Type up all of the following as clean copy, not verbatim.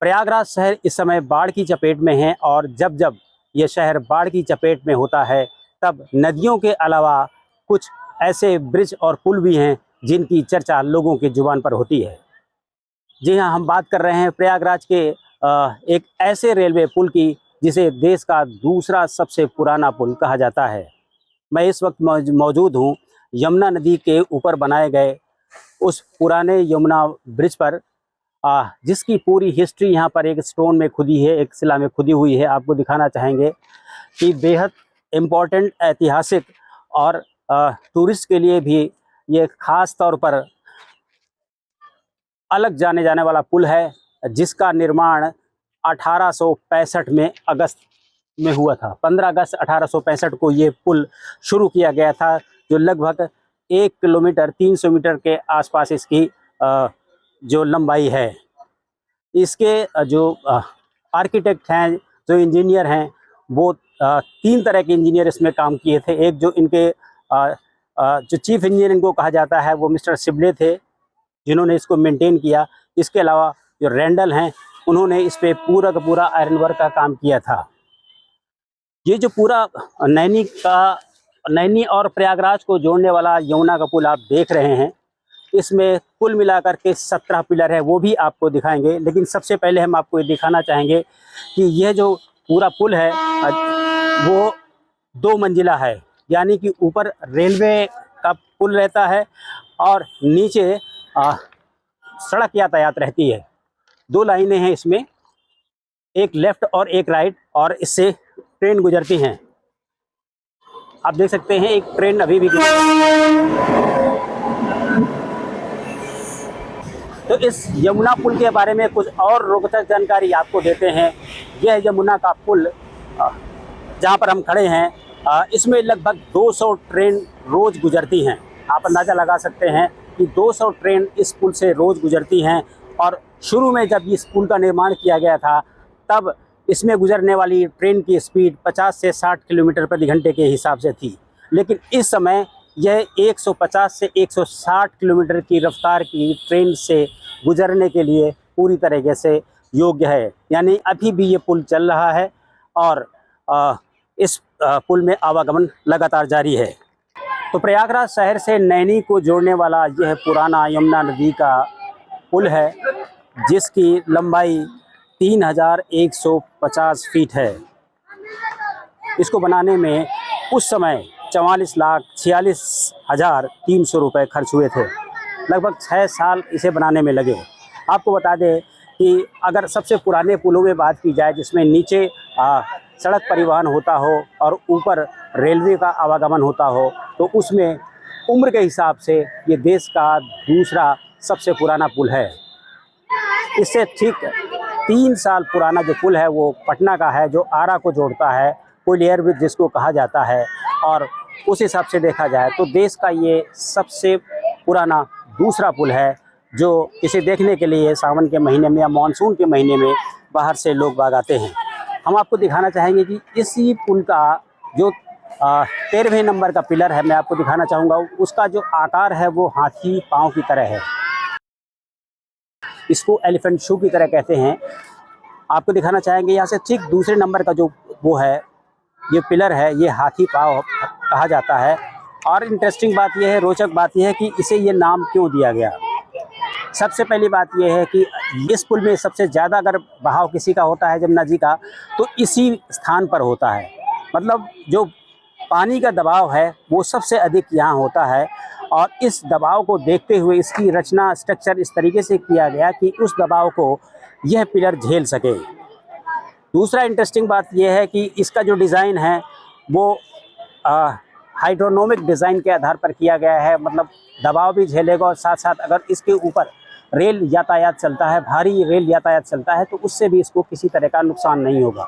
प्रयागराज शहर इस समय बाढ़ की चपेट में है और जब जब ये शहर बाढ़ की चपेट में होता है तब नदियों के अलावा कुछ ऐसे ब्रिज और पुल भी हैं जिनकी चर्चा लोगों की जुबान पर होती है। जी हाँ, हम बात कर रहे हैं प्रयागराज के एक ऐसे रेलवे पुल की जिसे देश का दूसरा सबसे पुराना पुल कहा जाता है। मैं इस वक्त मौजूद हूँ यमुना नदी के ऊपर बनाए गए उस पुराने यमुना ब्रिज पर, जिसकी पूरी हिस्ट्री यहाँ पर एक स्टोन में खुदी है, एक शिला में खुदी हुई है। आपको दिखाना चाहेंगे कि बेहद इम्पोर्टेंट, ऐतिहासिक और टूरिस्ट के लिए भी ये खास तौर पर अलग जाने जाने वाला पुल है, जिसका निर्माण 1865 में अगस्त में हुआ था। 15 अगस्त 1865 को ये पुल शुरू किया गया था, जो लगभग 1 किलोमीटर 300 मीटर के आसपास इसकी जो लंबाई है। इसके जो आर्किटेक्ट हैं, जो इंजीनियर हैं, वो 3 तरह के इंजीनियर इसमें काम किए थे। एक जो इनके जो चीफ इंजीनियर इनको कहा जाता है वो मिस्टर सिबले थे, जिन्होंने इसको मेंटेन किया। इसके अलावा जो रेंडल हैं, उन्होंने इस पे पूरा का पूरा आयरन वर्क का काम किया था। ये जो पूरा नैनी और प्रयागराज को जोड़ने वाला यमुना का पुल आप देख रहे हैं, इसमें कुल मिलाकर के 17 पिलर है, वो भी आपको दिखाएंगे। लेकिन सबसे पहले हम आपको ये दिखाना चाहेंगे कि यह जो पूरा पुल है वो 2 मंजिला है, यानी कि ऊपर रेलवे का पुल रहता है और नीचे सड़क यातायात रहती है। 2 लाइनें हैं इसमें, एक लेफ्ट और एक राइट, और इससे ट्रेन गुजरती हैं। आप देख सकते हैं एक ट्रेन अभी भी तो इस यमुना पुल के बारे में कुछ और रोचक जानकारी आपको देते हैं। यह यमुना का पुल जहाँ पर हम खड़े हैं, इसमें लगभग 200 ट्रेन रोज गुजरती हैं। आप अंदाज़ा लगा सकते हैं कि 200 ट्रेन इस पुल से रोज गुजरती हैं। और शुरू में जब इस पुल का निर्माण किया गया था, तब इसमें गुजरने वाली ट्रेन की स्पीड 50 से 60 किलोमीटर प्रति घंटे के हिसाब से थी। लेकिन इस समय यह 150 से 160 किलोमीटर की रफ्तार की ट्रेन से गुजरने के लिए पूरी तरीके से योग्य है। यानी अभी भी ये पुल चल रहा है और इस पुल में आवागमन लगातार जारी है। तो प्रयागराज शहर से नैनी को जोड़ने वाला यह पुराना यमुना नदी का पुल है, जिसकी लंबाई 3150 फीट है। इसको बनाने में उस समय 44,46,300 रुपये खर्च हुए थे। लगभग 6 साल इसे बनाने में लगे। आपको बता दें कि अगर सबसे पुराने पुलों में बात की जाए, जिसमें नीचे सड़क परिवहन होता हो और ऊपर रेलवे का आवागमन होता हो, तो उसमें उम्र के हिसाब से ये देश का दूसरा सबसे पुराना पुल है। इससे ठीक 3 साल पुराना जो पुल है वो पटना का है, जो आरा को जोड़ता है, कोयलियर ब्रिज जिसको कहा जाता है। और उस हिसाब से देखा जाए तो देश का ये सबसे पुराना दूसरा पुल है, जो इसे देखने के लिए सावन के महीने में या मानसून के महीने में बाहर से लोग बाग आते हैं। हम आपको दिखाना चाहेंगे कि इसी पुल का जो 13वें नंबर का पिलर है, मैं आपको दिखाना चाहूँगा, उसका जो आकार है वो हाथी पाँव की तरह है। इसको एलिफेंट शू की तरह कहते हैं। आपको दिखाना चाहेंगे यहाँ से ठीक दूसरे नंबर का जो वो है, ये पिलर है, ये हाथी पाँव कहा जाता है। और इंटरेस्टिंग बात यह है, रोचक बात यह है कि इसे ये नाम क्यों दिया गया। सबसे पहली बात यह है कि इस पुल में सबसे ज़्यादा अगर बहाव किसी का होता है यमुना जी का, तो इसी स्थान पर होता है। मतलब जो पानी का दबाव है वो सबसे अधिक यहाँ होता है, और इस दबाव को देखते हुए इसकी रचना, स्ट्रक्चर इस तरीके से किया गया कि उस दबाव को यह पिलर झेल सके। दूसरा इंटरेस्टिंग बात यह है कि इसका जो डिज़ाइन है वो हाइड्रोनोमिक डिज़ाइन के आधार पर किया गया है। मतलब दबाव भी झेलेगा और साथ साथ अगर इसके ऊपर रेल यातायात चलता है, भारी रेल यातायात चलता है, तो उससे भी इसको किसी तरह का नुकसान नहीं होगा।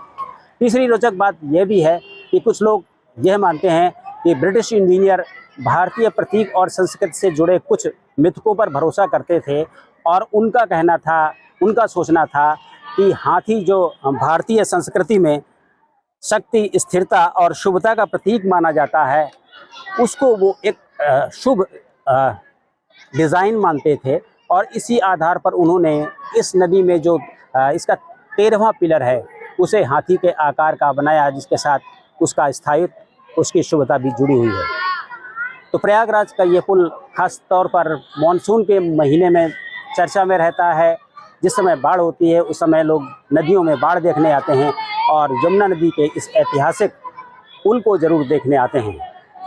तीसरी रोचक बात यह भी है कि कुछ लोग यह मानते हैं कि ब्रिटिश इंजीनियर भारतीय प्रतीक और संस्कृति से जुड़े कुछ मिथकों पर भरोसा करते थे, और उनका कहना था, उनका सोचना था कि हाथी जो भारतीय संस्कृति में शक्ति, स्थिरता और शुभता का प्रतीक माना जाता है, उसको वो एक शुभ डिज़ाइन मानते थे। और इसी आधार पर उन्होंने इस नदी में जो इसका 13वां पिलर है, उसे हाथी के आकार का बनाया, जिसके साथ उसका स्थायित्व, उसकी शुभता भी जुड़ी हुई है। तो प्रयागराज का ये पुल खास तौर पर मानसून के महीने में चर्चा में रहता है। जिस समय बाढ़ होती है उस समय लोग नदियों में बाढ़ देखने आते हैं और यमुना नदी के इस ऐतिहासिक पुल को ज़रूर देखने आते हैं।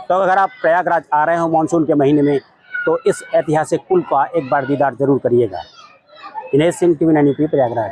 तो अगर आप प्रयागराज आ रहे हो मानसून के महीने में तो इस ऐतिहासिक पुल का एक बार दीदार ज़रूर करिएगा। Dinesh Singh, TV9 news, Prayagraj.